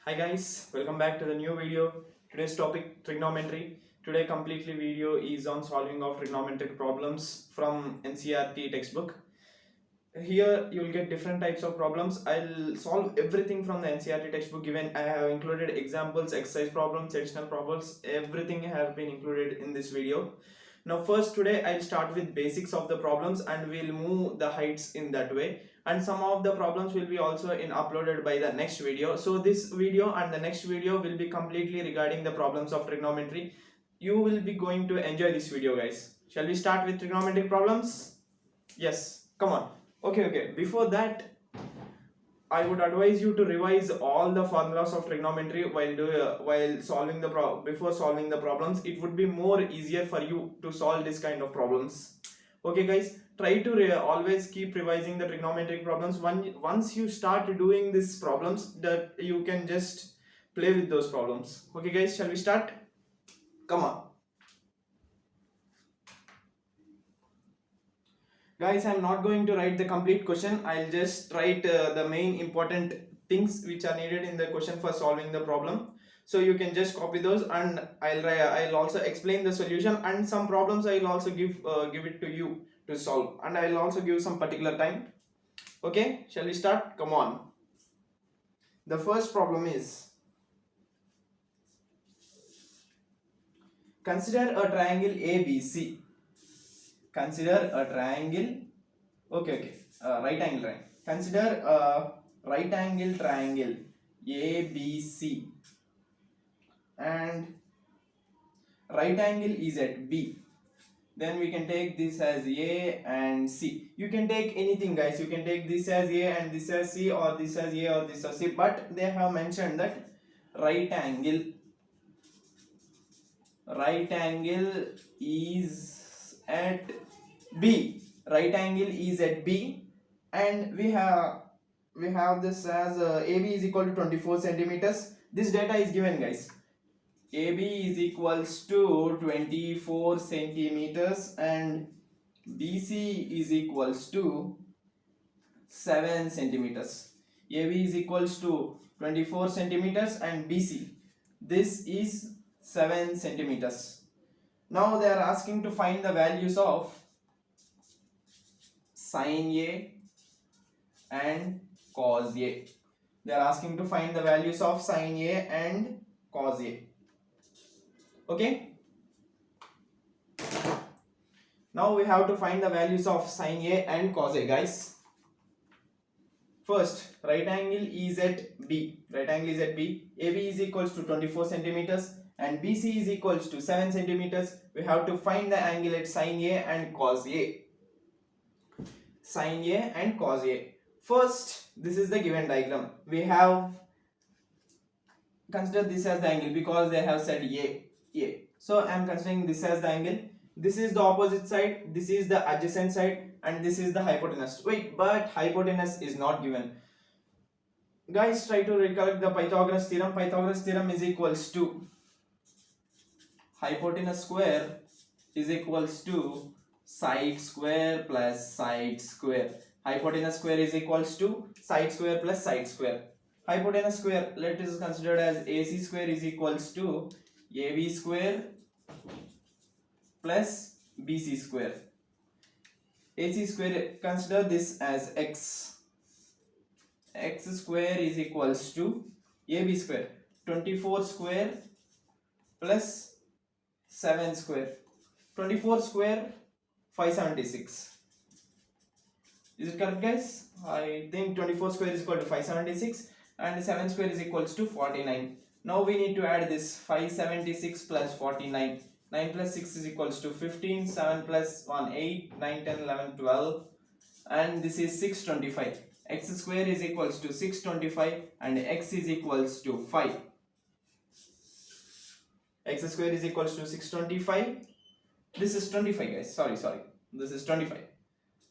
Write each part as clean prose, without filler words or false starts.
Hi guys, welcome back to the new video. Today's topic trigonometry. Today completely video is on solving of trigonometric problems from NCERT textbook. Here you will get different types of problems. I'll solve everything from the NCERT textbook given. I have included examples, exercise problems, additional problems. Everything have been included in this video. Now first today I'll start with basics of the problems and we'll move the heights in that way, and some of the problems will be also in uploaded by the next video. So this video and the next video will be completely regarding the problems of trigonometry. You will be going to enjoy this video guys. Shall we start with trigonometric problems? Yes, come on. Okay, before that I would advise you to revise all the formulas of trigonometry while solving the before solving the problems. It would be more easier for you to solve this kind of problems. Okay guys, try to always keep revising the trigonometric problems. Once you start doing these problems, that you can just play with those problems. Okay guys, shall we start? Come on. Guys, I'm not going to write the complete question. I'll just write the main important things which are needed in the question for solving the problem. So you can just copy those, and I'll also explain the solution, and some problems I'll also give it to you to solve, and I'll also give some particular time. Okay, shall we start? Come on. The first problem is, consider a triangle ABC. Consider a triangle, right angle triangle. Consider a right angle triangle ABC, and right angle is at B. Then we can take this as A and C. You can take anything guys. You can take this as A and this as C, or this as A or this as C, but they have mentioned that right angle is at B. Right angle is at B, and we have this as AB is equal to 24 centimeters. This data is given guys. AB is equals to 24 centimeters and BC is equals to 7 centimeters. AB is equals to 24 centimeters and BC, this is 7 centimeters. Now they are asking to find the values of sin A and cos A. They are asking to find the values of sin A and cos A. Okay. Now we have to find the values of sin A and cos A guys. First, right angle is at B. Right angle is at B. AB is equals to 24 centimeters and BC is equals to 7 centimeters. We have to find the angle at sin A and cos A. Sin A and cos A. First, this is the given diagram. We have considered this as the angle because they have said A. So I am considering this as the angle. This is the opposite side, this is the adjacent side, and this is the hypotenuse. Wait, but hypotenuse is not given. Guys, try to recollect the Pythagoras theorem. Pythagoras theorem is equals to hypotenuse square is equals to side square plus side square. Hypotenuse square is equals to side square plus side square. Hypotenuse square, let us consider as AC square is equals to AB square plus BC square. AC square, consider this as x. X square is equals to AB square, 24 square plus 7 square. 24 square, 576. Is it correct guys? I think 24 square is equal to 576 and 7 square is equals to 49. Now we need to add this 576 plus 49. 9 plus 6 is equals to 15, 7 plus 1, 8, 9, 10, 11, 12, and this is 625. X square is equals to 625 and x is equals to 5. X square is equals to 625. This is 25 guys, sorry, this is 25.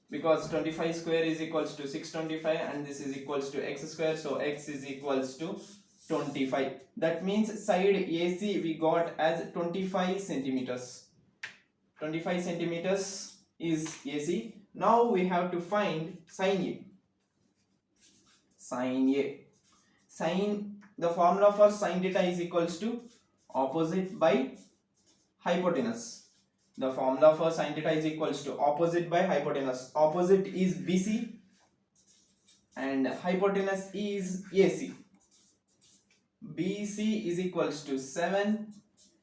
Because 25 square is equals to 625 and this is equals to x square, so x is equals to 25. That means side AC we got as 25 centimeters. 25 centimeters is AC. Now we have to find sin A. Sin the formula for sin theta is equals to opposite by hypotenuse. The formula for sin theta is equals to opposite by hypotenuse. Opposite is BC and hypotenuse is AC. BC is equals to 7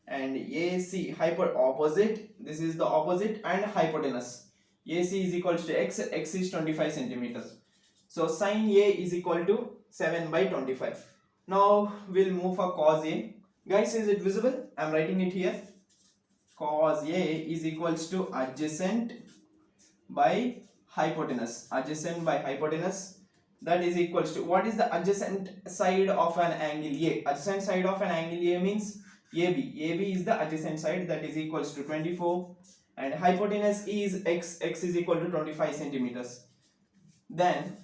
and AC opposite, this is the opposite, and hypotenuse AC is equals to x is 25 centimeters. So sin A is equal to 7 by 25. Now we'll move for cos A. Guys, is it visible? I am writing it here. Cos A is equals to adjacent by hypotenuse. Adjacent by hypotenuse, that is equals to, what is the adjacent side of an angle A? Adjacent side of an angle A means AB. AB is the adjacent side, that is equals to 24, and hypotenuse is x is equal to 25 centimeters. Then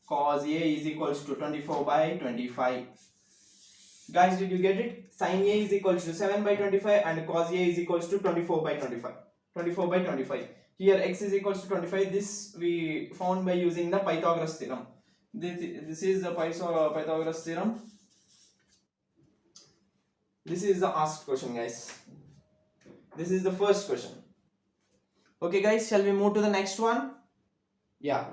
cos A is equals to 24 by 25. Guys, did you get it? Sin A is equals to 7 by 25 and cos A is equals to 24 by 25. 24 by 25. Here x is equals to 25. This we found by using the Pythagoras theorem. This is the Pythagoras theorem. This is the asked question, guys. This is the first question. Okay, guys, shall we move to the next one? Yeah.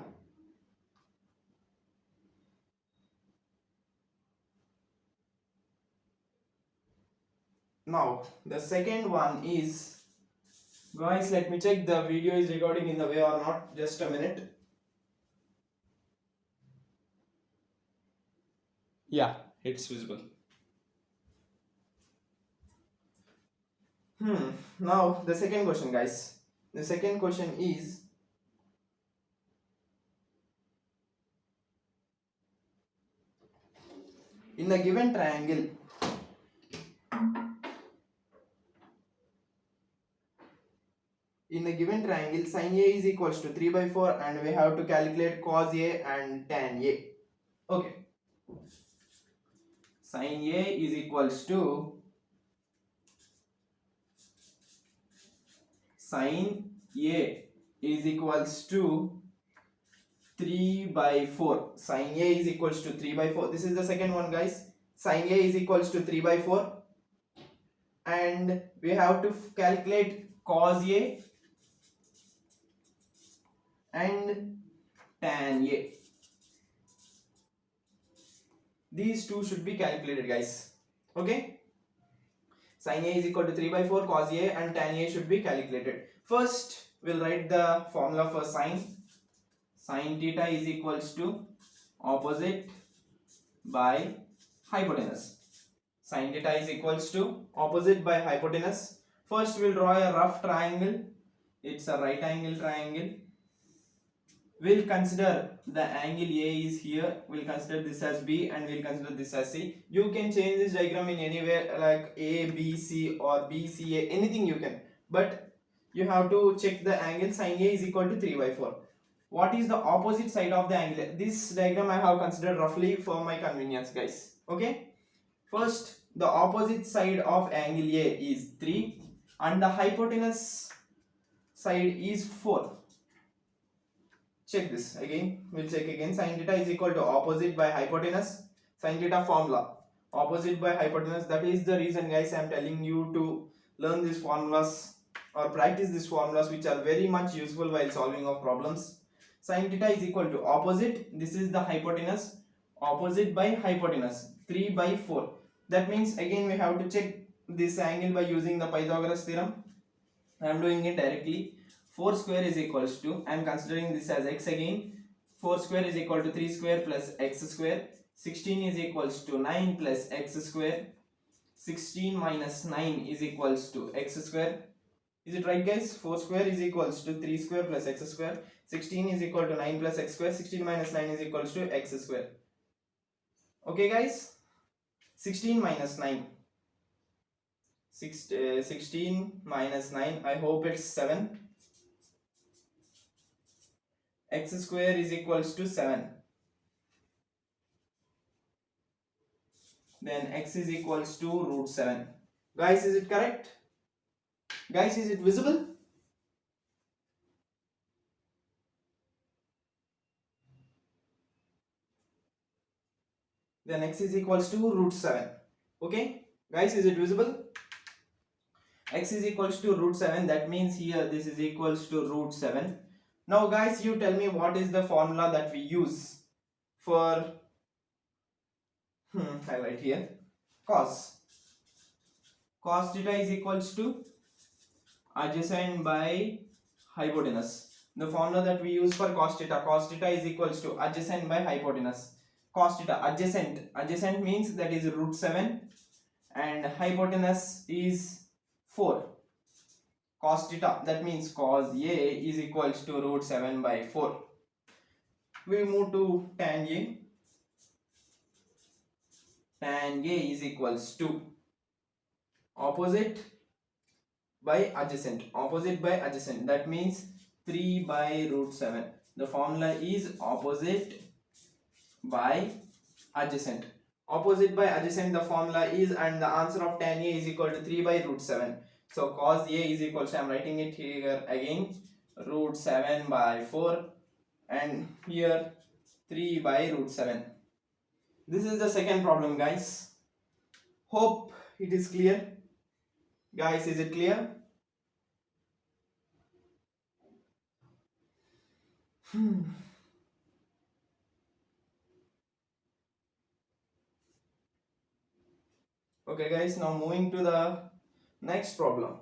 Now, the second one is, guys, let me check the video is recording in the way or not. Just a minute. Yeah, it's visible. Now the second question, guys. The second question is, in a given triangle, sin A is equals to 3 by 4 and we have to calculate cos A and tan A. Okay. Sin A is equals to sin A is equals to 3 by 4. Sin A is equals to 3 by 4. This is the second one, guys. Sin A is equals to 3 by 4 and we have to calculate cos A and tan A. These two should be calculated, guys. Okay. Sin A is equal to 3 by 4, cos A and tan A should be calculated. First, we'll write the formula for sin. Sin theta is equals to opposite by hypotenuse. Sin theta is equals to opposite by hypotenuse. First, we'll draw a rough triangle. It's a right angle triangle. We'll consider the angle A is here. We'll consider this as B and we'll consider this as C. You can change this diagram in anywhere like A, B, C or B, C, A, anything you can. But you have to check the angle. Sin A is equal to 3 by 4. What is the opposite side of the angle? This diagram I have considered roughly for my convenience, guys. Okay. First, the opposite side of angle A is 3 and the hypotenuse side is 4. Check this again. We'll check again. Sin theta is equal to opposite by hypotenuse. Sin theta formula. Opposite by hypotenuse. That is the reason, guys, I am telling you to learn these formulas or practice these formulas, which are very much useful while solving of problems. Sin theta is equal to opposite. This is the hypotenuse. Opposite by hypotenuse. 3 by 4. That means again we have to check this angle by using the Pythagoras theorem. I am doing it directly. 4 square is equals to, I am considering this as x again. 4 square is equal to 3 square plus x square. 16 is equals to 9 plus x square. 16 minus 9 is equals to x square. Is it right, guys? 4 square is equals to 3 square plus x square. 16 is equal to 9 plus x square. 16 minus 9 is equals to x square. Okay, guys? 16 minus 9. 16 minus 9. I hope it's 7. X square is equals to 7. Then x is equals to root 7. Guys, is it correct? Guys, is it visible? then x is equals to root 7. Okay guys, is it visible? X is equals to root 7, that means here this is equals to root 7. Now guys, you tell me what is the formula that we use for highlight here, cos theta is equals to adjacent by hypotenuse. The formula that we use for cos theta is equals to adjacent by hypotenuse. Cos theta, adjacent means that is root 7 and hypotenuse is 4. Cos theta, that means cos A is equals to root 7 by 4. We move to tan A. Tan A is equals to opposite by adjacent, that means 3 by root 7. The formula is opposite by adjacent. The formula is, and the answer of tan A is equal to 3 by root 7. So cos A is equal to, I am writing it here again, root 7 by 4, and here 3 by root 7. This is the second problem guys. Hope it is clear. Guys, is it clear? Okay guys, now moving to the next problem.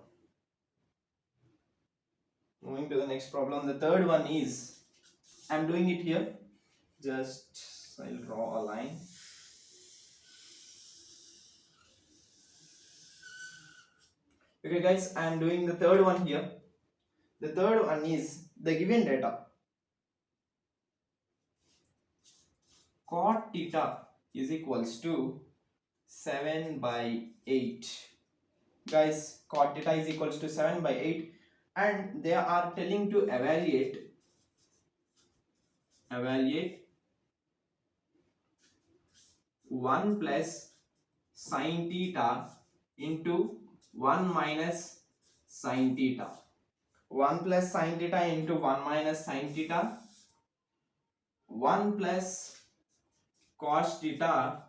The third one is, I am doing it here. Just I'll draw a line. Okay guys, I am doing the third one here. The third one is the given data. Cot theta is equals to 7 by 8. Guys, cot theta is equals to 7 by 8, and they are telling to evaluate 1 plus sin theta into 1 minus sin theta. 1 plus sin theta into 1 minus sin theta. 1 plus cos theta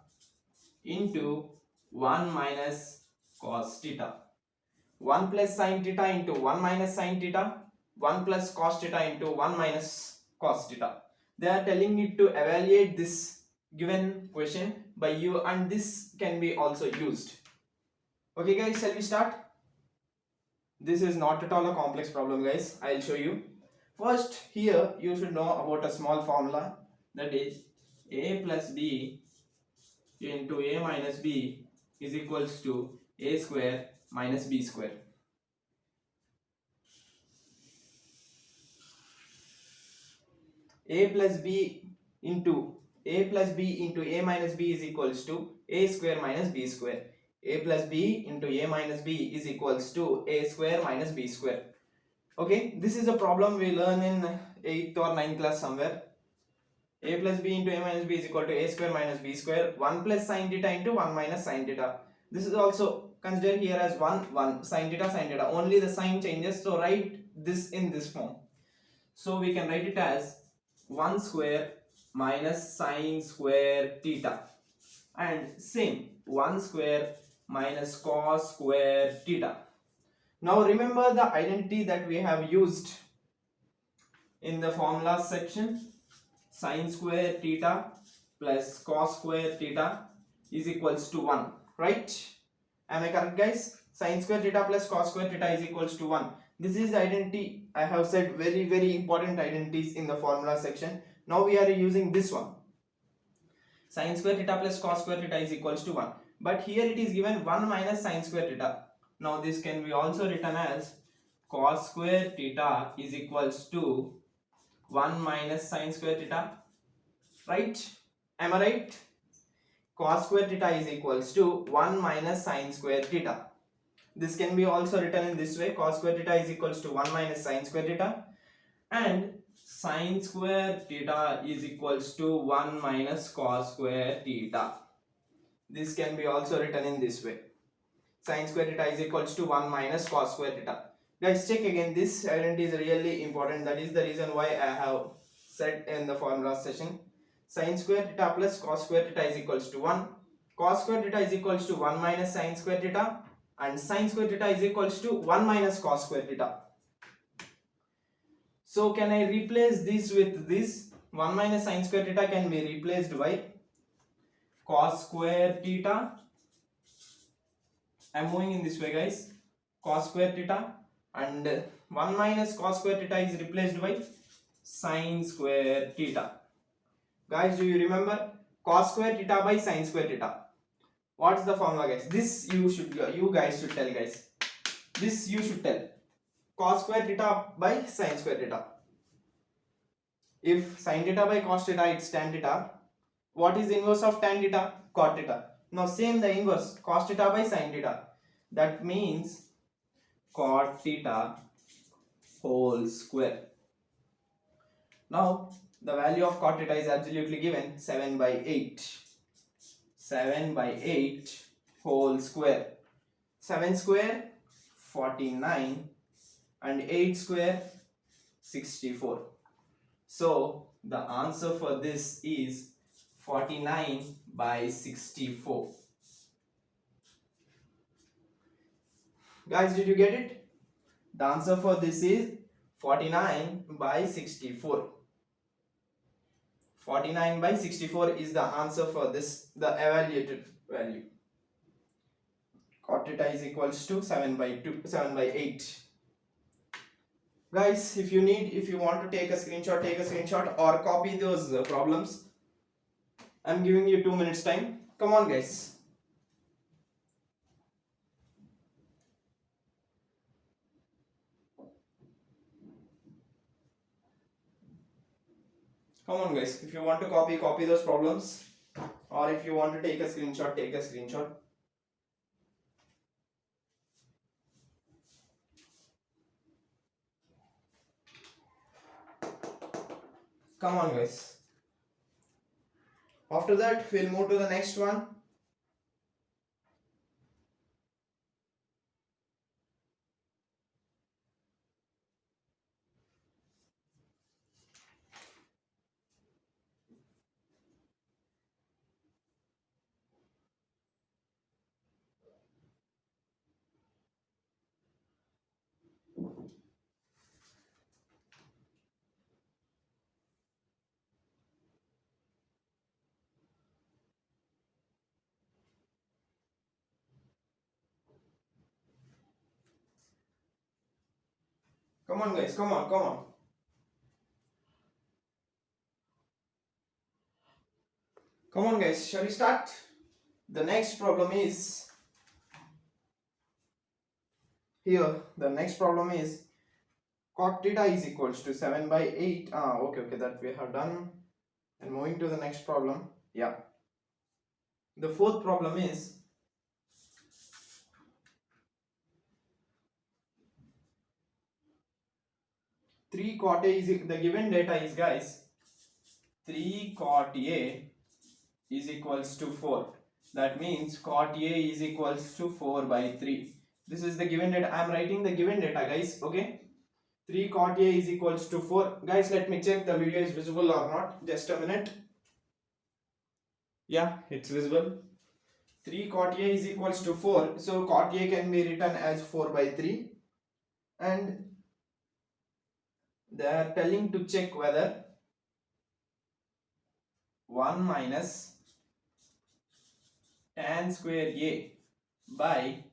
into 1 minus cos theta. 1 plus sin theta into 1 minus sin theta. 1 plus cos theta into 1 minus cos theta. They are telling you to evaluate this given question by you, and this can be also used. Okay guys, shall we start? This is not at all a complex problem guys. I'll show you. First, here you should know about a small formula, that is a plus b into a minus b is equals to a square minus b square. A plus b into a minus b is equals to a square minus b square. A plus b into a minus b is equals to a square minus b square. Okay, this is a problem we learn in 8th or 9th class somewhere. A plus b into a minus b is equal to a square minus b square. 1 plus sin theta into 1 minus sin theta. This is also considered here as 1 sin theta, only the sign changes, so write this in this form. So we can write it as 1 square minus sin square theta, and same 1 square minus cos square theta. Now remember the identity that we have used in the formula section. Sin square theta plus cos square theta is equals to 1, right? Am I correct guys? Sin square theta plus cos square theta is equals to 1. This is the identity. I have said very important identities in the formula section. Now we are using this one. Sin square theta plus cos square theta is equals to 1. But here it is given 1 minus sin square theta. Now this can be also written as cos square theta is equals to 1 minus sin square theta, right? Am I right? Cos square theta is equals to 1 minus sin square theta. This can be also written in this way. Cos square theta is equals to 1 minus sin square theta, and sin square theta is equals to 1 minus cos square theta. This can be also written in this way. Sin square theta is equals to 1 minus cos square theta. Guys, check again, this identity is really important. That is the reason why I have said in the formula session. Sin square theta plus cos square theta is equals to 1. Cos square theta is equals to 1 minus sin square theta, and sin square theta is equals to 1 minus cos square theta. So can I replace this with this? 1 minus sin square theta can be replaced by cos square theta. I am moving in this way, guys. Cos square theta, and 1 minus cos square theta is replaced by sin square theta. Guys, do you remember? Cos square theta by sin square theta. What's the formula, guys? This you guys should tell, guys. This you should tell. Cos square theta by sin square theta. If sin theta by cos theta, it's tan theta. What is the inverse of tan theta? Cot theta. Now same the inverse, cos theta by sin theta. That means cot theta whole square. Now the value of cot theta is absolutely given 7 by 8. 7 by 8 whole square. 7 square 49 and 8 square 64. So the answer for this is 49 by 64. Guys, did you get it? The answer for this is 49 by 64. 49 by 64 is the answer for this, the evaluated value. Cot theta is equals to 7 by 8. Guys, if you want to take a screenshot or copy those problems. I'm giving you 2 minutes time. Come on, guys. Come on, guys. If you want to copy those problems, or if you want to take a screenshot, take a screenshot. Come on, guys. After that, we'll move to the next one. Come on, guys. Come on, come on. Come on, guys. Shall we start? The next problem is here. The next problem is cot theta is equals to 7 by 8. Okay, that we have done. And moving to the next problem. Yeah. The fourth problem is 3 cot A is the given data is, guys, 3 cot A is equals to 4. That means cot A is equals to 4 by 3. This is the given data. I am writing the given data, guys. Okay. 3 cot A is equals to 4. Guys, let me check the video is visible or not. Just a minute. Yeah, it's visible. 3 cot A is equals to 4. So cot A can be written as 4 by 3. And they are telling to check whether 1 minus tan square A by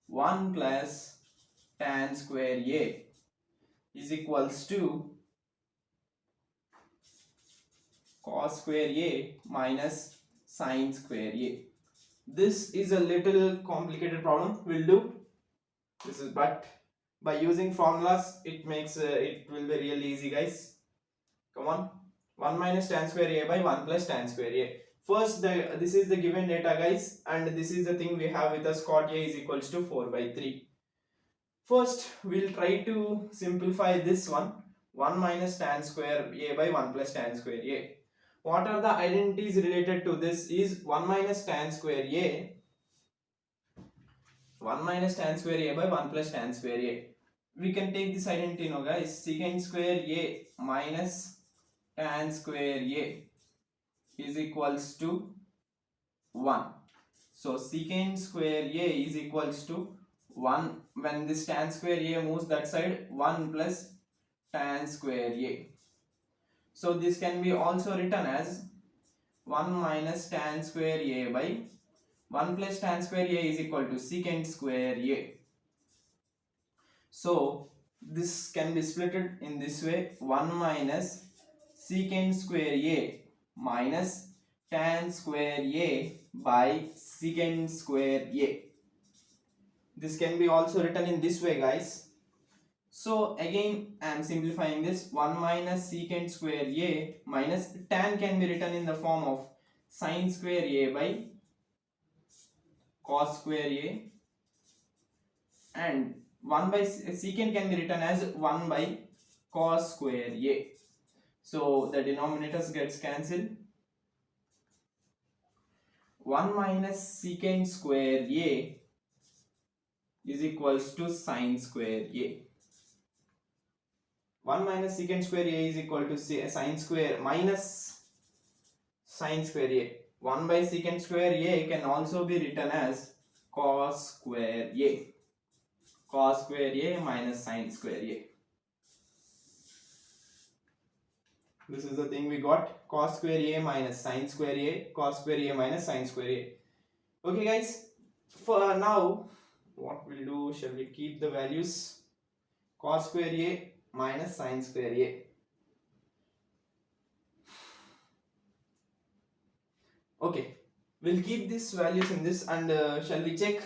1 plus tan square A is equals to cos square A minus sin square A. This is a little complicated problem. We'll do this is, but by using formulas it makes it will be really easy, guys. Come on. 1 minus tan square A by 1 plus tan square A. First, this is the given data, guys, and this is the thing we have with us. Cot A is equals to 4 by 3. First, we'll try to simplify this one. 1 minus tan square A by 1 plus tan square A. What are the identities related to this is 1 minus tan square A. 1 minus tan square A by 1 plus tan square A. We can take this identity now, guys. Secant square A minus tan square A is equals to 1. So secant square A is equals to 1. When this tan square A moves that side, 1 plus tan square A. So this can be also written as 1 minus tan square A by 1 plus tan square A is equal to secant square A. So this can be split in this way: 1 minus secant square A minus tan square A by secant square A. This can be also written in this way, guys. So again I am simplifying this: 1 minus secant square A minus tan can be written in the form of sin square A by cos square A, and 1 by secant can be written as 1 by cos square A. So the denominators gets cancelled. 1 minus secant square A is equals to sin square A. 1 minus secant square A is equal to sin square minus sin square A. 1 by secant square A can also be written as cos square A. Cos square A minus sin square A. This is the thing we got: cos square A minus sin square A, cos square A minus sin square A. Okay guys, for now what we'll do, shall we keep the values cos square A minus sin square A. Okay, we'll keep these values in this, and shall we check?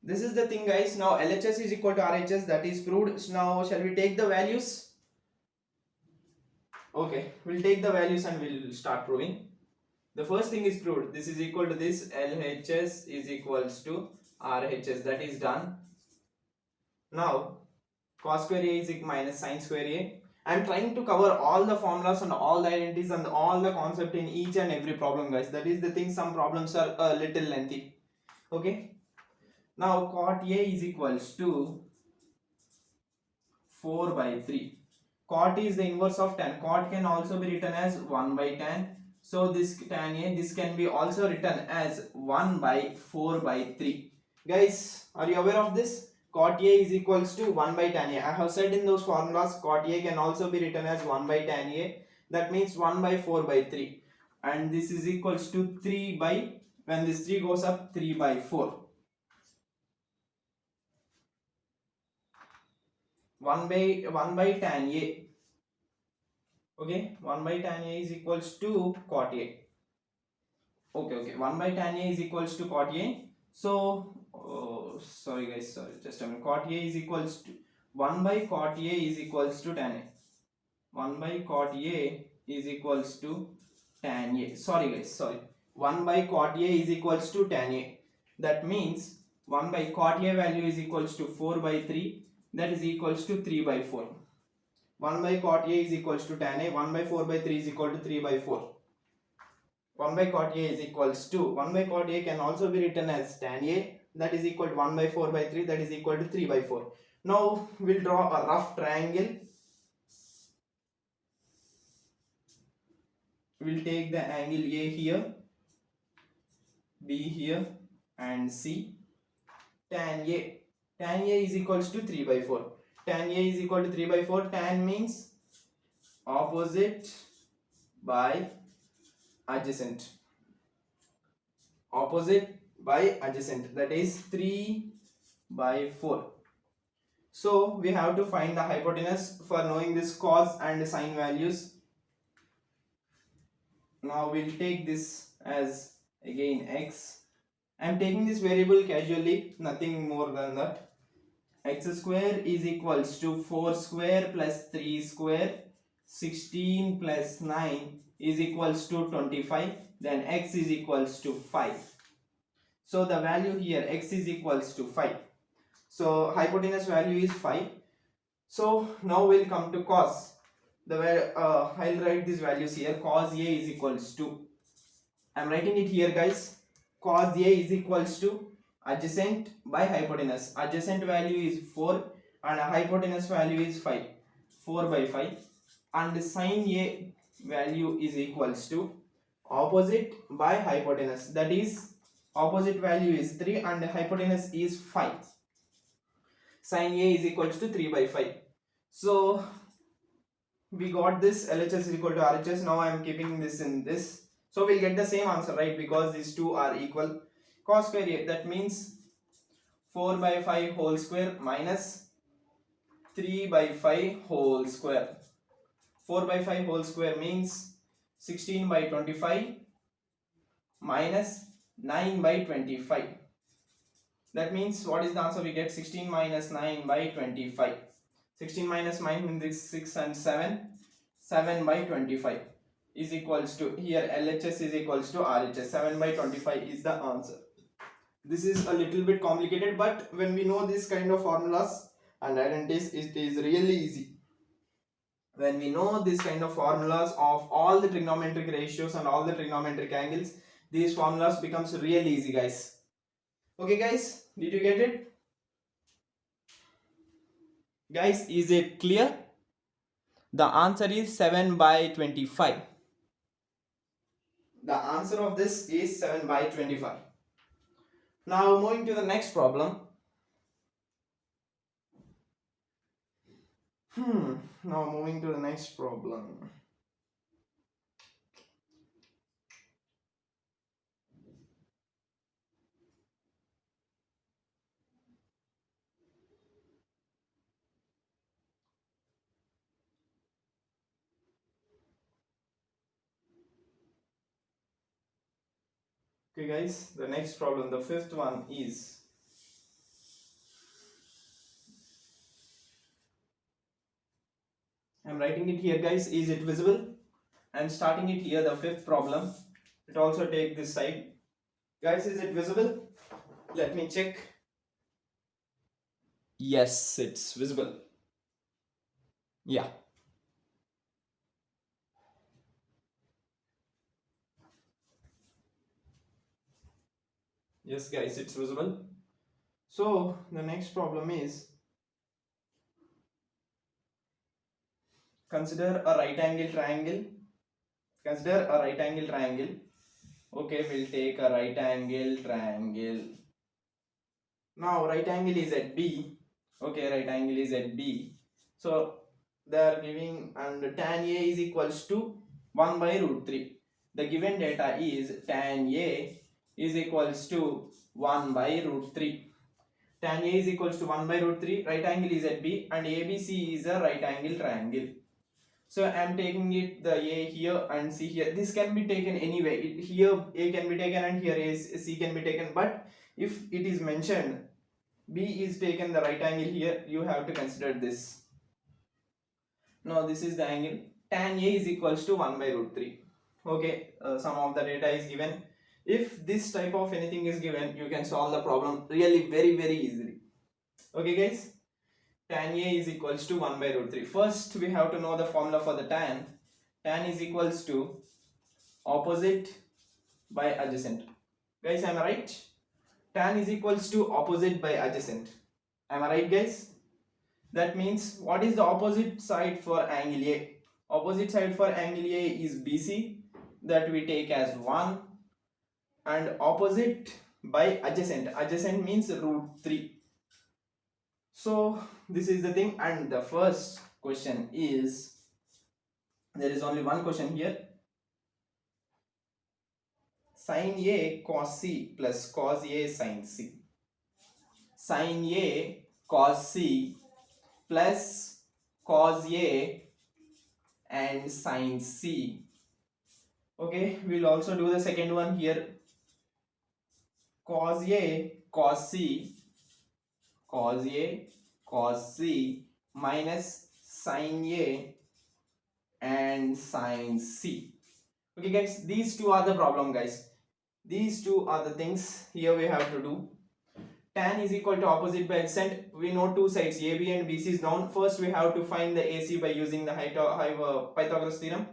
This is the thing, guys. Now LHS is equal to RHS, that is proved. So now shall we take the values? Okay, we'll take the values and we'll start proving. The first thing is proved. This is equal to this. LHS is equals to RHS. That is done. Now cos square A is minus sin square A. I am trying to cover all the formulas and all the identities and all the concept in each and every problem, guys. That is the thing. Some problems are a little lengthy. Okay. Now cot A is equals to 4 by 3. Cot is the inverse of tan. Cot can also be written as 1 by tan. So this tan A, this can be also written as 1 by 4 by 3. Guys, are you aware of this? Cot A is equals to 1 by tan A. I have said in those formulas, cot A can also be written as 1 by tan A. That means 1 by 4 by 3. And this is equals to 3 by, when this 3 goes up, 3 by 4. 1 by tan A. Okay, 1 by tan A is equals to cot A. Okay, 1 by tan A is equals to cot A. So, sorry guys, just a minute. Cot A is equals to 1 by cot A is equals to tan A. 1 by cot A is equals to tan A. Sorry guys, sorry. 1 by cot A is equals to tan A. That means 1 by cot A value is equals to 4 by 3. That is equals to 3 by 4. 1 by cot A is equals to tan A. 1 by 4 by 3 is equal to 3 by 4. 1 by cot A is equals to 1 by cot A can also be written as tan A. That is equal to 1 by 4 by 3. That is equal to 3 by 4. Now we'll draw a rough triangle. We'll take the angle A here, B here, and C. Tan A is equals to 3 by 4. Tan A is equal to 3 by 4. Tan means opposite by adjacent. Opposite by adjacent. That is 3 by 4. So we have to find the hypotenuse. For knowing this cos and sine values, now we'll take this as again x. I am taking this variable casually, nothing more than that. X square is equals to 4 square plus 3 square. 16 plus 9 is equals to 25. Then x is equals to 5. So the value here, x is equals to 5. So hypotenuse value is 5. So now we'll come to cos. I'll write these values here. Cos A is equals to, I'm writing it here guys. Cos A is equals to adjacent by hypotenuse. Adjacent value is 4 and hypotenuse value is 5. 4 by 5. And sin A value is equals to opposite by hypotenuse, that is opposite value is 3 and hypotenuse is 5. Sin A is equals to 3 by 5. So we got this LHS is equal to RHS. Now I am keeping this in this. So we'll get the same answer, right? Because these two are equal. Cos square A, that means 4 by 5 whole square minus 3 by 5 whole square. 4 by 5 whole square means 16 by 25 minus 9 by 25. That means what is the answer we get? 16 minus 9 by 25. 16 minus 9 means 6 and 7. 7 by 25 is equals to, here LHS is equals to RHS. 7 by 25 is the answer. This is a little bit complicated, but when we know this kind of formulas and identities, it is really easy. When we know this kind of formulas of all the trigonometric ratios and all the trigonometric angles, these formulas becomes really easy, guys. Okay guys, did you get it? Guys, is it clear? The answer is 7 by 25. The answer of this is 7 by 25. Now moving to the next problem. Now moving to the next problem. Okay guys, the next problem, the fifth one is, I'm writing it here guys. Is it visible? I'm starting it here, the fifth problem. It also take this side. Guys, is it visible? Let me check. Yes, it's visible. Yeah. Yes guys, it's visible. So the next problem is, consider a right angle triangle. Consider a right angle triangle. Okay, we'll take a right angle triangle. Now right angle is at B. Okay, right angle is at B. So they are giving, and tan A is equals to 1 by root 3. The given data is tan A is equals to 1 by root 3. Tan A is equals to 1 by root 3. Right angle is at B and ABC is a right angle triangle. So I am taking it the A here and C here. This can be taken anyway. Here A can be taken and here C can be taken. But if it is mentioned B is taken the right angle here, you have to consider this. Now this is the angle. Tan A is equals to 1 by root 3. Okay, some of the data is given. If this type of anything is given, you can solve the problem really very easily. Okay guys, tan A is equals to 1 by root 3. First we have to know the formula for the tan. Tan is equals to opposite by adjacent. Guys, am I right? Tan is equals to opposite by adjacent. Am I right guys? That means what is the opposite side for angle A? Opposite side for angle A is BC, that we take as 1, and opposite by adjacent. Adjacent means root 3. So this is the thing, and the first question is, there is only one question here. Sin A cos C plus cos A sin C. Sin A cos C plus cos A and sin C. Okay, we'll also do the second one here. Cos A cos C, cos A cos C minus sin A and sin C. Okay guys, these two are the problem guys. These two are the things here we have to do. Tan is equal to opposite by adjacent. We know two sides AB and BC is known. First we have to find the AC by using the Pythagoras theorem.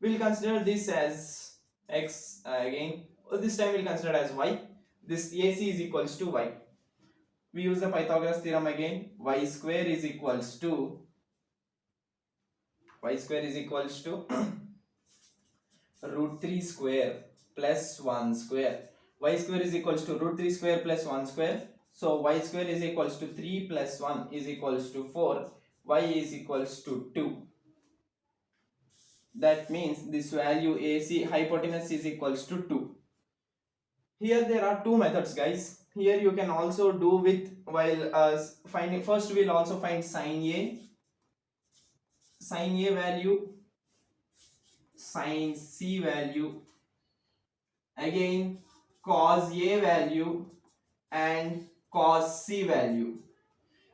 We'll consider this as X again. This time we'll consider as Y. This AC is equals to Y. We use the Pythagoras theorem again. Y square is equals to root 3 square plus 1 square. Y square is equals to root 3 square plus 1 square. So y square is equals to 3 plus 1 is equals to 4. Y is equals to 2. That means this value AC hypotenuse is equals to 2. Here there are two methods, guys. Here you can also do with while finding, first we'll also find sin A value, sin C value, again cos A value and cos C value.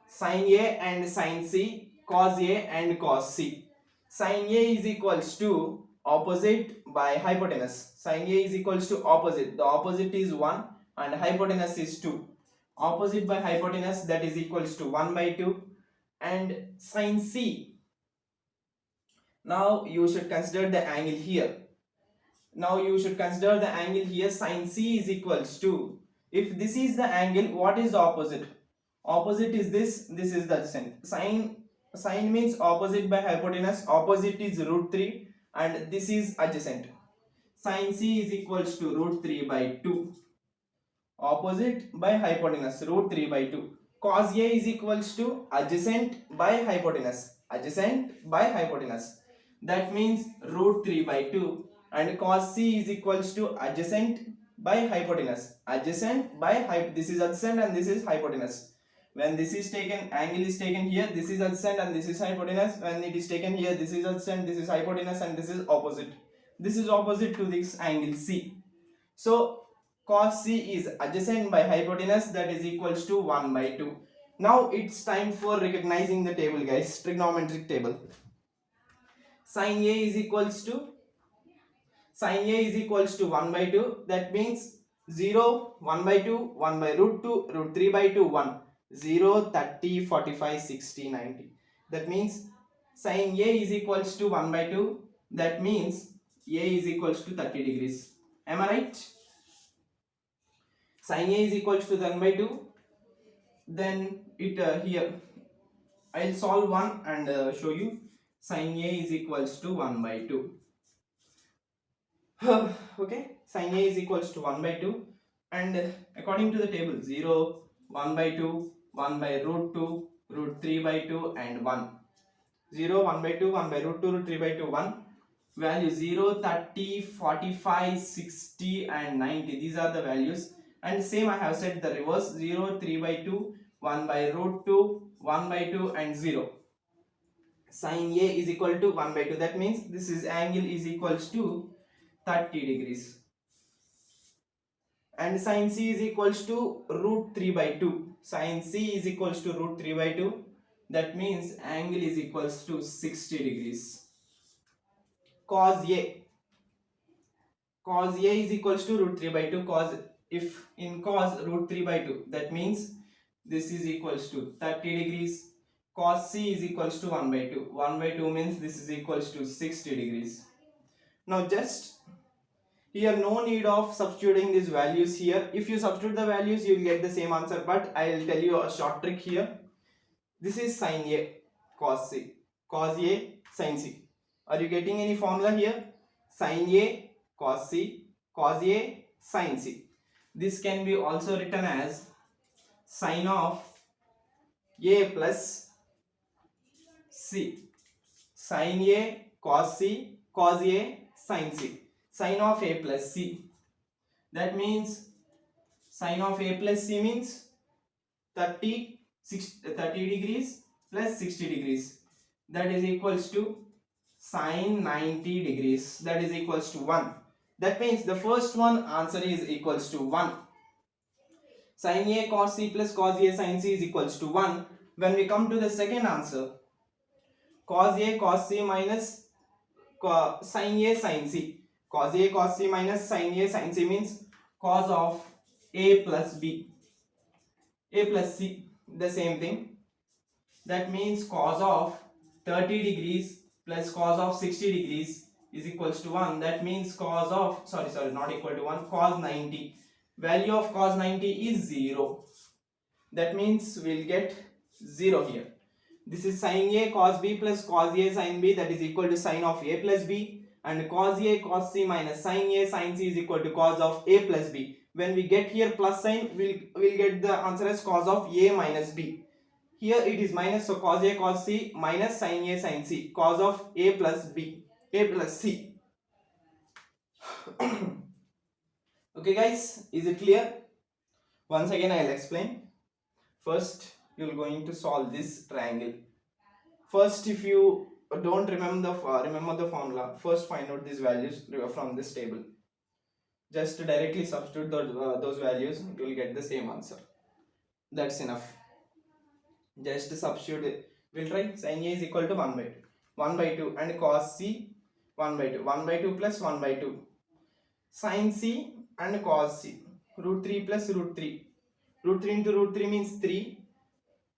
Sin A and sin C, cos A and cos C. Sin A is equals to opposite by hypotenuse. Sin A is equals to opposite. The opposite is 1 and hypotenuse is 2. Opposite by hypotenuse, that is equals to 1 by 2. And sin C, now you should consider the angle here. Now you should consider the angle here. Sin C is equals to, if this is the angle, what is the opposite? Opposite is this is the adjacent. Sine means opposite by hypotenuse. Opposite is root 3 and this is adjacent. Sin C is equals to root 3 by 2. Opposite by hypotenuse, root 3 by 2. Cos A is equals to adjacent by hypotenuse. Adjacent by hypotenuse. That means root 3 by 2. And cos C is equals to adjacent by hypotenuse. Adjacent by this is adjacent and this is hypotenuse. When this is taken, angle is taken here, this is adjacent and this is hypotenuse. When it is taken here, this is adjacent, this is hypotenuse and this is opposite. This is opposite to this angle C. So cos C is adjacent by hypotenuse, that is equals to 1 by 2. Now it's time for recognizing the table, guys. Trigonometric table. Sin A is equals to 1 by 2. That means 0, 1 by 2, 1 by root 2, root 3 by 2, 1. 0, 30, 45, 60, 90. That means sin A is equals to 1 by 2. That means A is equals to 30 degrees. Am I right? Sin A is equals to 1 by 2. Then it here I'll solve one and show you. Sin A is equals to 1 by 2. Okay, sin A is equals to 1 by 2 and according to the table 0, 1 by 2, 1 by root 2, root 3 by 2 and 1. 0, 1 by 2, 1 by root 2, root 3 by 2, 1. Value 0, 30, 45, 60 and 90. These are the values. And same I have said the reverse. 0, 3 by 2, 1 by root 2, 1 by 2 and 0. Sin A is equal to 1 by 2. That means this is angle is equals to 30 degrees. And sin C is equals to root 3 by 2. Sin C is equals to root 3 by 2. That means angle is equals to 60 degrees. Cos A is equals to root 3 by 2. Cos, if in cos root 3 by 2, that means this is equals to 30 degrees. Cos C is equals to 1 by 2. 1 by 2 means this is equals to 60 degrees. Now just here no need of substituting these values here. If you substitute the values you will get the same answer, but I will tell you a short trick here. This is sin A cos C, cos A sin C. Are you getting any formula here? Sin A cos C, cos A sin C. This can be also written as sin of A plus C. Sin A cos C, cos A sin C. Sin of A plus C. That means sin of A plus C means 30 degrees plus 60 degrees. That is equals to sin 90 degrees. That is equals to 1. That means the first one answer is equals to 1. Sin A cos C plus cos A sin C is equals to 1. When we come to the second answer, cos A cos C minus sin A sin C. Cos A cos C minus sin A sin C means cos of A plus B. A plus C, the same thing. That means cos of 30 degrees plus cos of 60 degrees is equals to 1. That means cos of, not equal to 1, cos 90. Value of cos 90 is 0. That means we'll get 0 here. This is sin A cos B plus cos A sin B, that is equal to sin of A plus B. and cos A cos C minus sin A sin C is equal to cos of A plus B. When we get here plus sign, we'll get the answer as cos of A minus B. Here it is minus, so cos A cos C minus sin A sin C, cos of A plus B, A plus C. Okay guys, is it clear? Once again I'll explain. First you're going to solve this triangle. First, if you don't remember the formula, first find out these values from this table. Just directly substitute those values, you will get the same answer. That's enough. Just substitute it. We'll try sin A is equal to 1 by 2. 1 by 2 and cos C 1 by 2. 1 by 2 plus 1 by 2. Sin C and cos C. Root 3 plus root 3. Root 3 into root 3 means 3.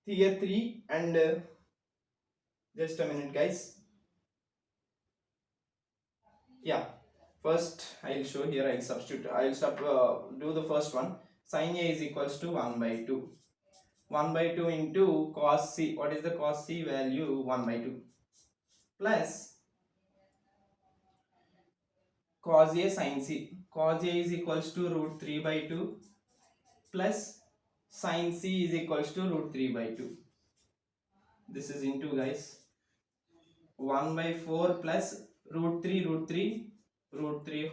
Here 3 and just a minute guys. Yeah, first I'll show here. I'll substitute. Do the first one. Sin A is equals to 1 by 2. 1 by 2 into cos C. What is the cos C value? 1 by 2 plus cos A sin C. Cos A is equals to root 3 by 2 plus sin C is equals to root 3 by 2. This is into guys 1 by 4 plus root 3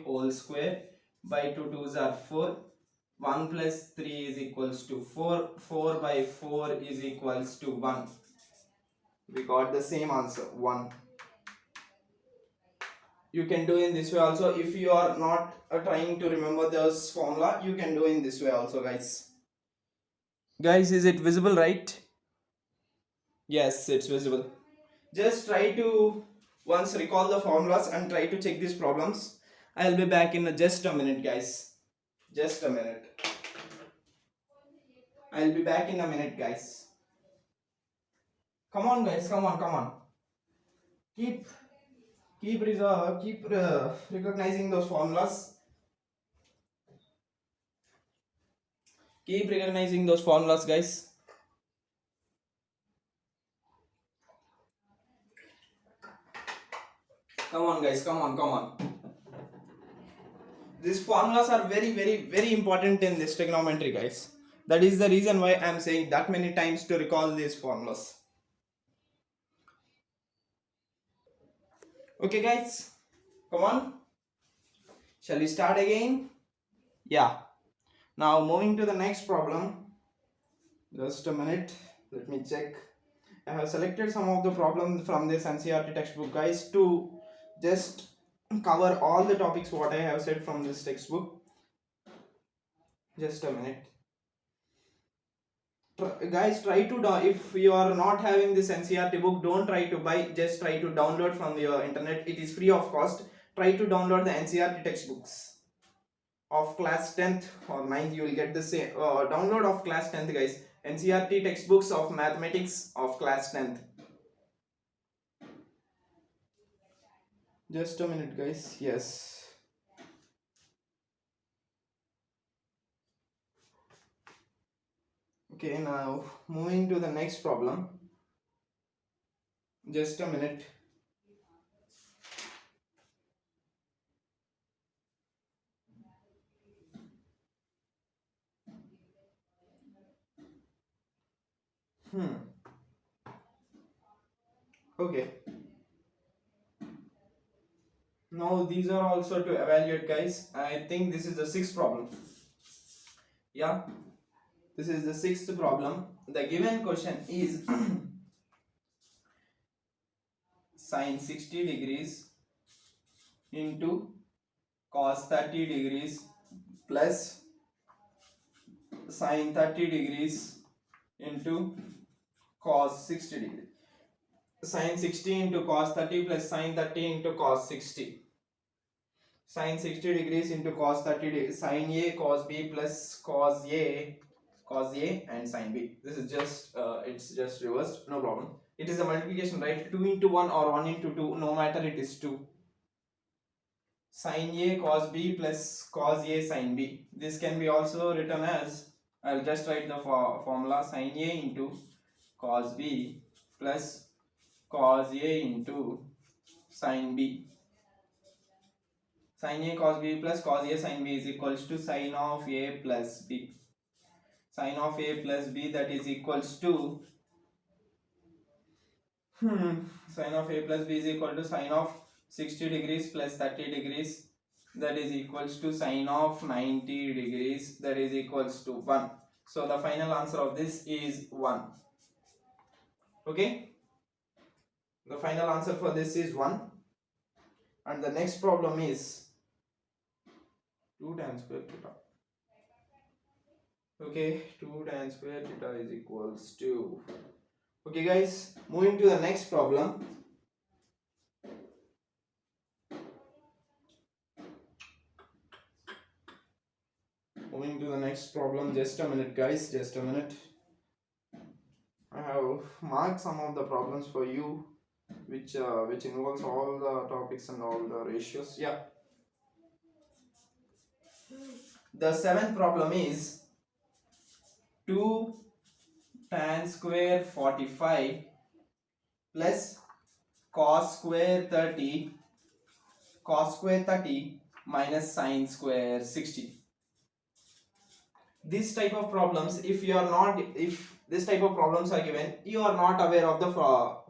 whole square by 2 2s are 4. 1 plus 3 is equals to 4. 4 by 4 is equals to 1. We got the same answer, 1. You can do in this way also. If you are not trying to remember this formula, you can do in this way also guys. Guys, is it visible, right? Yes, it's visible. Just try to once recall the formulas and try to check these problems. I'll be back in just a minute guys. Just a minute. I'll be back in a minute guys. Come on guys, come on. Keep recognizing those formulas. Keep recognizing those formulas guys. Come on guys, come on. These formulas are very important in this trigonometry guys. That is the reason why I am saying that many times to recall these formulas. Okay guys, come on. Shall we start again? Yeah. Now moving to the next problem. Just a minute. Let me check. I have selected some of the problems from this NCERT textbook guys to just cover all the topics what I have said from this textbook. Just a minute. Guys, try to if you are not having this NCERT book, don't try to buy, just try to download from your internet. It is free of cost. Try to download the NCERT textbooks of class 10th or 9th. You will get the same download of class 10th guys. NCERT textbooks of mathematics of class 10th. Just a minute guys. Yes. Okay, now moving to the next problem. Just a minute. Okay. Now these are also to evaluate guys. I think this is the sixth problem. Yeah, this is the sixth problem. The given question is sine 60 degrees into cos 30 degrees plus sine 30 degrees into cos 60 degrees. Sine 60 into cos 30 plus sine 30 into cos 60. Sine 60 degrees into cos 30 degrees. Sine A cos B plus cos A and sine B. This is just it's just reversed, no problem. It is a multiplication, right? 2 into 1 or 1 into 2, no matter, it is 2. Sine A cos B plus cos A sine B. This can be also written as, I'll just write the formula, sine A into cos B plus cos A into sine B. Sin A cos B plus cos A sin B is equals to sin of A plus B. Sin of A plus B, that is equals to sin of A plus B is equal to sin of 60 degrees plus 30 degrees, that is equals to sin of 90 degrees, that is equals to 1. So the final answer of this is 1. Okay, the final answer for this is 1. And the next problem is 2 tan square theta. Okay, 2 tan square theta is equals to, okay guys, moving to the next problem. Moving to the next problem, just a minute guys, just a minute. I have marked some of the problems for you, which involves all the topics and all the ratios. Yeah. The seventh problem is 2 tan square 45 plus cos square 30 minus sin square 60. This type of problems, if this type of problems are given, you are not aware of the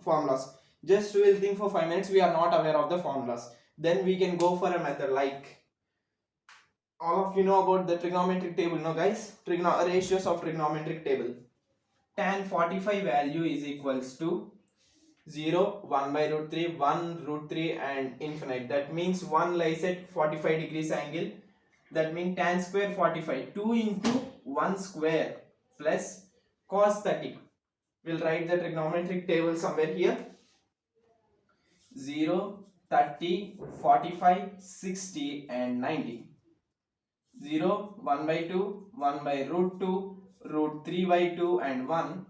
formulas, just we will think for 5 minutes, we are not aware of the formulas, then we can go for a method like, all of you know about the trigonometric table, no guys? Ratios of trigonometric table. Tan 45 value is equals to 0, 1 by root 3, 1 root 3 and infinite. That means 1 lies at 45 degrees angle. That means tan square 45, 2 into 1 square plus cos 30. We'll write the trigonometric table somewhere here. 0, 30, 45, 60 and 90. 0, 1 by 2, 1 by root 2, root 3 by 2 and 1,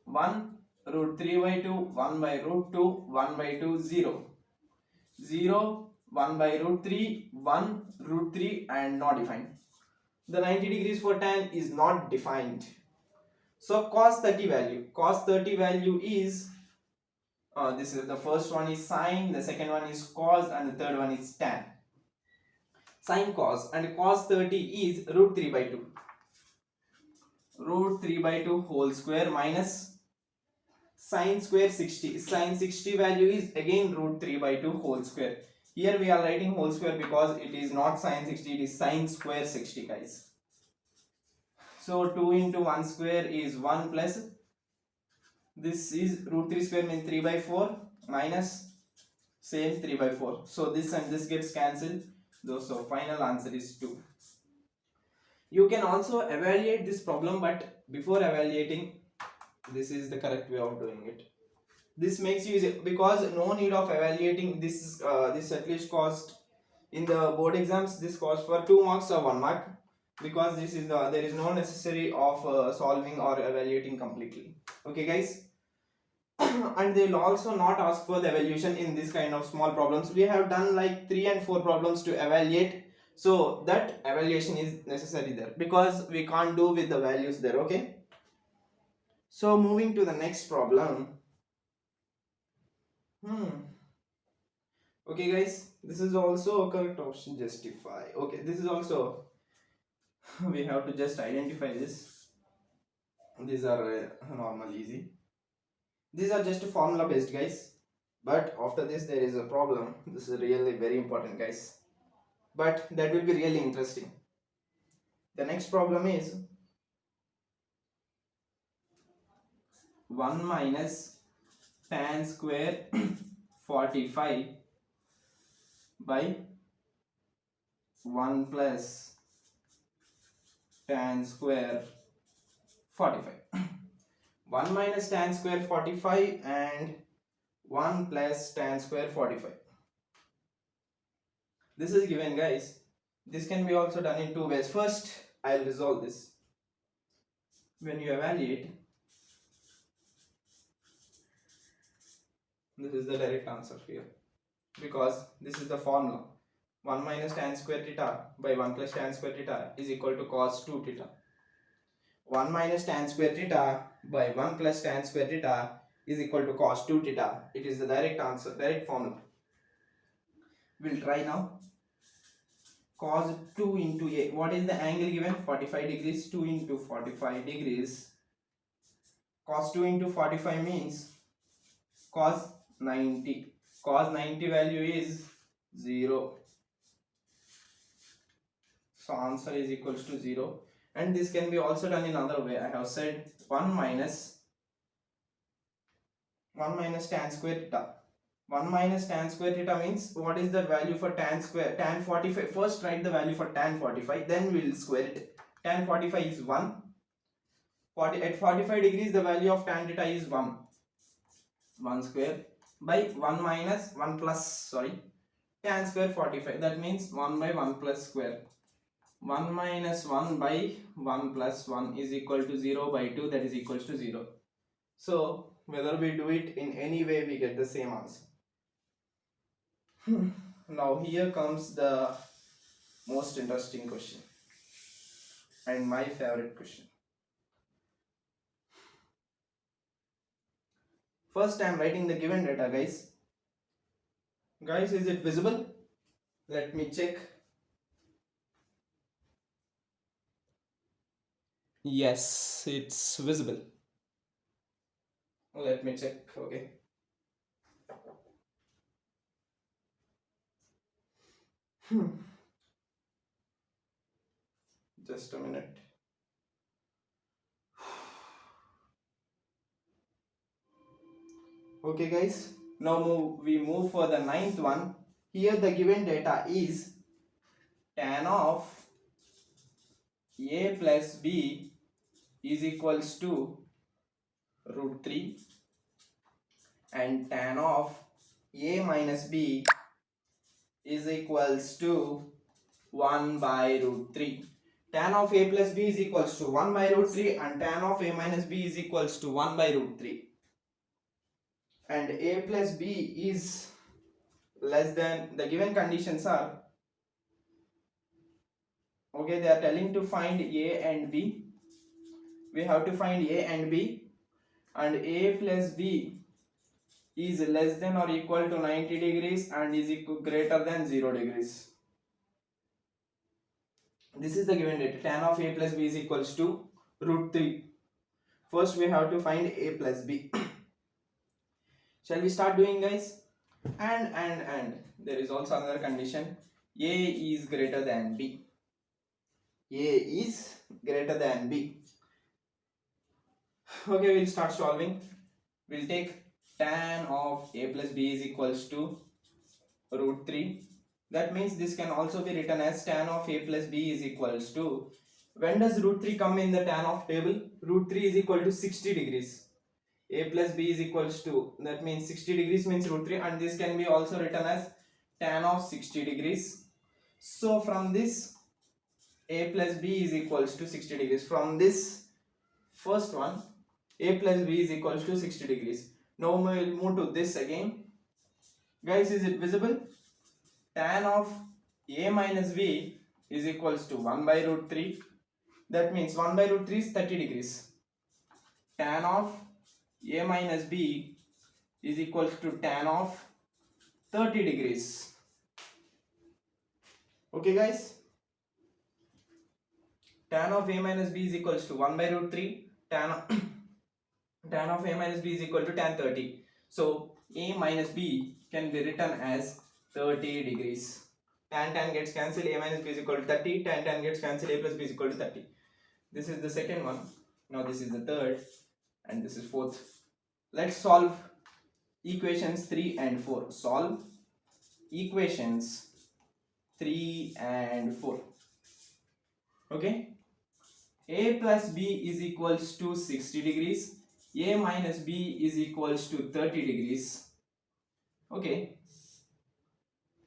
1, root 3 by 2, 1 by root 2, 1 by 2, 0, 0, 1 by root 3, 1, root 3 and not defined. The 90 degrees for tan is not defined. So cos 30 value is, this is the first one is sine, the second one is cos and the third one is tan. Sin cos, and cos 30 is root 3 by 2. Root 3 by 2 whole square minus sin square 60. Sin 60 value is again root 3 by 2 whole square. Here we are writing whole square because it is not sin 60, it is sin square 60 guys. So 2 into 1 square is 1 plus, this is root 3 square means 3 by 4 minus same 3 by 4. So this and this gets cancelled. So final answer is 2. You can also evaluate this problem, but before evaluating, this is the correct way of doing it. This makes you easy because no need of evaluating this. This at least cost in the board exams, this cost for 2 marks or 1 mark, because this is there is no necessary of solving or evaluating completely. Okay guys. And they will also not ask for the evaluation in this kind of small problems. We have done like 3 and 4 problems to evaluate, so that evaluation is necessary there because we can't do with the values there. Okay, so moving to the next problem. Okay guys, this is also a correct option, justify. Okay, this is also we have to just identify this. These are normal easy. These are just formula based guys, but after this there is a problem. This is really very important guys, but that will be really interesting. The next problem is 1 minus tan square 45 by 1 plus tan square 45. 1 minus tan square 45 and 1 plus tan square 45. This is given guys. This can be also done in 2 ways. First, I'll resolve this. When you evaluate, this is the direct answer here, because this is the formula. 1 minus tan square theta by 1 plus tan square theta is equal to cos 2 theta. 1 minus tan square theta by 1 plus tan square theta is equal to cos 2 theta. It is the direct answer, direct formula. We'll try now. cos 2 into a. What is the angle given? 45 degrees. 2 into 45 degrees. Cos 2 into 45 means cos 90. Cos 90 value is 0. So answer is equals to 0. And this can be also done in another way. I have said 1 minus tan square theta. 1 minus tan square theta means what is the value for tan square? Tan 45. First write the value for tan 45, then we will square it. Tan 45 is 1. At 45 degrees the value of tan theta is 1. 1 square by 1 minus 1 plus, sorry, tan square 45. That means 1 by 1 plus square. 1 minus 1 by 1 plus 1 is equal to 0 by 2, that is equals to 0. So whether we do it in any way, we get the same answer. Now here comes the most interesting question and my favorite question. First I am writing the given data, guys. Guys, is it visible? Let me check. Yes, it's visible. Let me check. Okay. Just a minute. Okay, guys. Now we move for the ninth one. Here the given data is tan of a plus b is equals to root 3 and tan of a minus b is equals to 1 by root 3. Tan of a plus b is equals to 1 by root 3 and tan of a minus b is equals to 1 by root 3. And a plus b is less than, the given conditions are, okay, they are telling to find a and b. We have to find a and b, and a plus b is less than or equal to 90 degrees and is greater than 0 degrees. This is the given data. Tan of a plus b is equals to root 3. First we have to find a plus b. Shall we start doing, guys? And there is also another condition. A is greater than b. A is greater than b. Okay, we'll start solving. We'll take tan of a plus b is equals to root 3. That means this can also be written as tan of a plus b is equals to, when does root 3 come in the tan of table? Root 3 is equal to 60 degrees. A plus b is equals to, that means 60 degrees means root 3, and this can be also written as tan of 60 degrees. So from this, a plus b is equals to 60 degrees. From this first one, a plus b is equals to 60 degrees. Now we will move to this again. Guys, is it visible? Tan of a minus b is equals to 1 by root 3. That means 1 by root 3 is 30 degrees. Tan of a minus b is equals to tan of 30 degrees. Okay, guys. Tan of a minus b is equals to 1 by root 3. Tan of a minus b is equal to tan 30. So a minus b can be written as 30 degrees. Tan gets cancelled, a minus b is equal to 30. Tan gets cancelled, a plus b is equal to 30. This is the second one. Now this is the third, and this is fourth. Let's solve equations 3 and 4. Solve equations 3 and 4. Okay. A plus b is equals to 60 degrees. A minus b is equals to 30 degrees. Okay.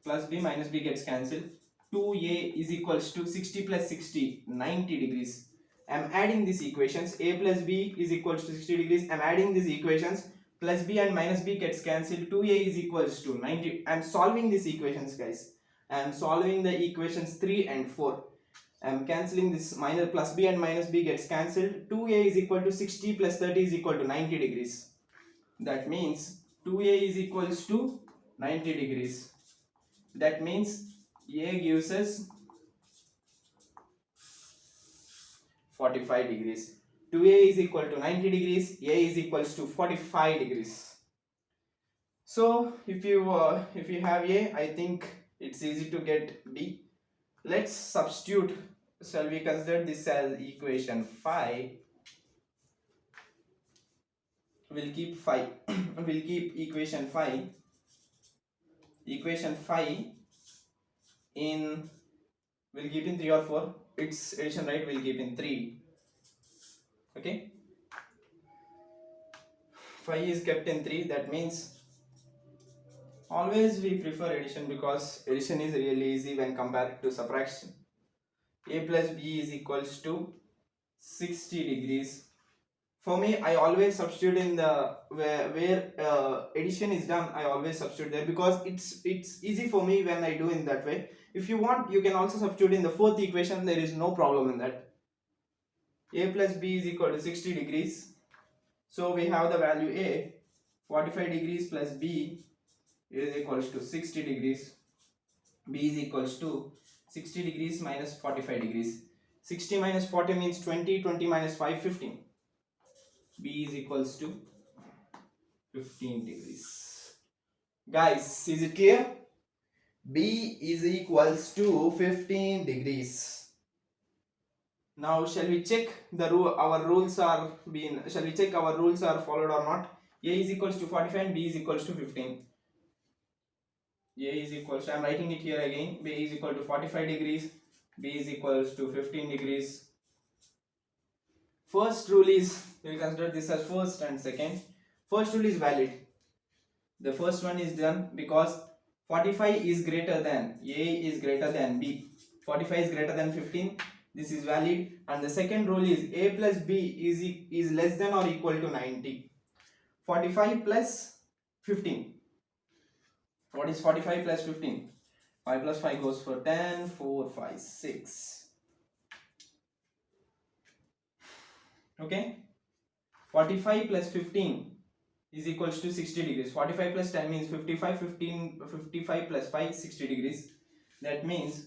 Plus b minus b gets cancelled. 2a is equals to 60 plus 60, 90 degrees. I am adding these equations. A plus b is equals to 60 degrees. I am adding these equations. Plus b and minus b gets cancelled. 2a is equals to 90. I am solving these equations, guys. I am solving the equations 3 and 4. I am cancelling this, minus plus b and minus b gets cancelled. 2a is equal to 60 plus 30 is equal to 90 degrees. That means 2a is equals to 90 degrees. That means a gives us 45 degrees. 2a is equal to 90 degrees, a is equals to 45 degrees. So if you have a, I think it's easy to get b. Let's substitute. Shall we consider this as equation 5? We'll keep 5. We'll keep equation 5. Equation 5 in, we'll keep in 3 or 4. Its addition, right? We'll keep in 3. Okay. 5 is kept in 3. That means always we prefer addition because addition is really easy when compared to subtraction. A plus b is equals to 60 degrees. For me, I always substitute in the where addition is done. I always substitute there because it's easy for me when I do in that way. If you want, you can also substitute in the fourth equation. There is no problem in that. A plus b is equal to 60 degrees. So we have the value a, 45 degrees plus b is equals to 60 degrees. B is equals to 60 degrees minus 45 degrees. 60 minus 40 means 20, 20 minus 5, 15. B is equals to 15 degrees. Guys, is it clear? B is equals to 15 degrees. Now shall we check the our rules are being, shall we check our rules are followed or not? A is equals to 45 and B is equals to 15. A is equals to, I am writing it here again. B is equal to 45 degrees. B is equals to 15 degrees. First rule is, we will consider this as first and second. First rule is valid. The first one is done because 45 is greater than, A is greater than B. 45 is greater than 15. This is valid. And the second rule is A plus B is less than or equal to 90. 45 plus 15. What is 45 plus 15? 5 plus 5 goes for 10, 4, 5, 6. Okay. 45 plus 15 is equals to 60 degrees. 45 plus 10 means 55, 15, 55 plus 5, 60 degrees. That means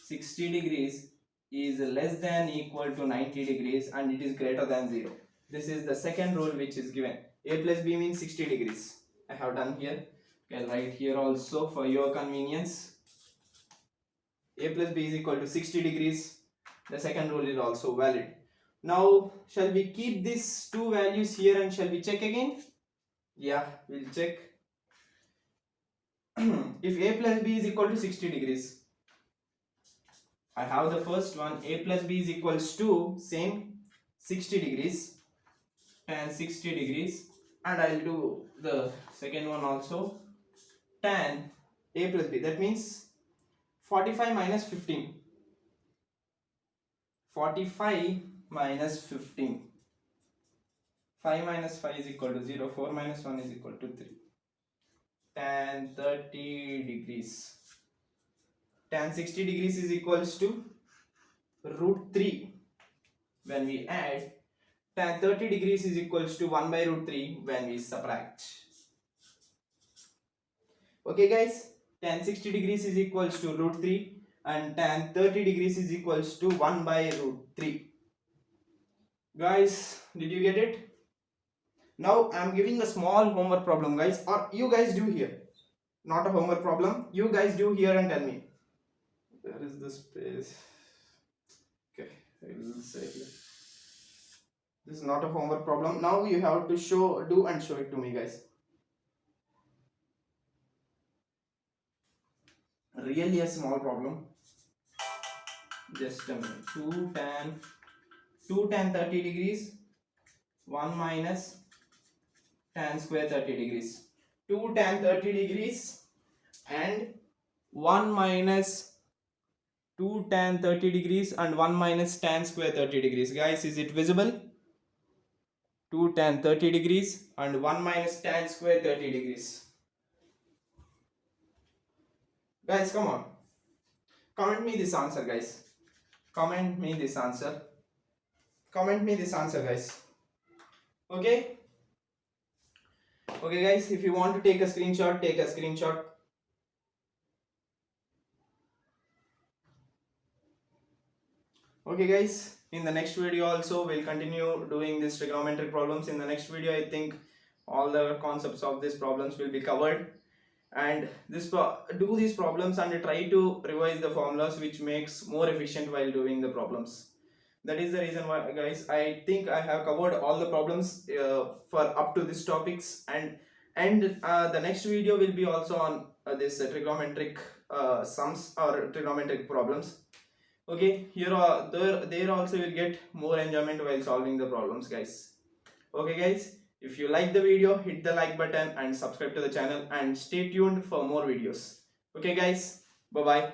60 degrees is less than equal to 90 degrees and it is greater than 0. This is the second rule which is given. A plus B means 60 degrees. I have done here. I'll write here also for your convenience. A plus B is equal to 60 degrees. The second rule is also valid. Now, shall we keep these two values here and shall we check again? Yeah, we'll check. If A plus B is equal to 60 degrees, I have the first one. A plus B is equals to same 60 degrees and 60 degrees, and I'll do the second one also. Tan A plus B, that means 45 minus 15. 45 minus 15. 5 minus 5 is equal to 0. 4 minus 1 is equal to 3. Tan 30 degrees. Tan 60 degrees is equals to root 3. When we add, tan 30 degrees is equals to 1 by root 3 when we subtract. Okay guys, tan 60 degrees is equals to root 3 and tan 30 degrees is equals to 1 by root 3. Guys, did you get it? Now I am giving a small homework problem, guys, or you guys do here. Not a homework problem, you guys do here and tell me. Where is the space? Okay, I will say here. This is not a homework problem. Now you have to do and show it to me, guys. Really a small problem. Just a minute. 2 tan 30 degrees 1 minus tan square 30 degrees. 2 tan 30 degrees and 1 minus 2 tan 30 degrees and 1 minus tan square 30 degrees. Guys, is it visible? 2 tan 30 degrees and 1 minus tan square 30 degrees. Guys, come on. Comment me this answer, guys. Comment me this answer. Comment me this answer, guys. Okay? Okay, guys, if you want to take a screenshot, take a screenshot. Okay guys, in the next video also we'll continue doing these trigonometric problems. In the next video I think all the concepts of these problems will be covered, and do these problems and try to revise the formulas which makes more efficient while doing the problems. That is the reason why guys I think I have covered all the problems for up to this topics, and the next video will be also on this trigonometric sums or trigonometric problems. Okay, here there also will get more enjoyment while solving the problems guys. Okay guys, if you like the video, hit the like button and subscribe to the channel and stay tuned for more videos. Okay guys, bye bye.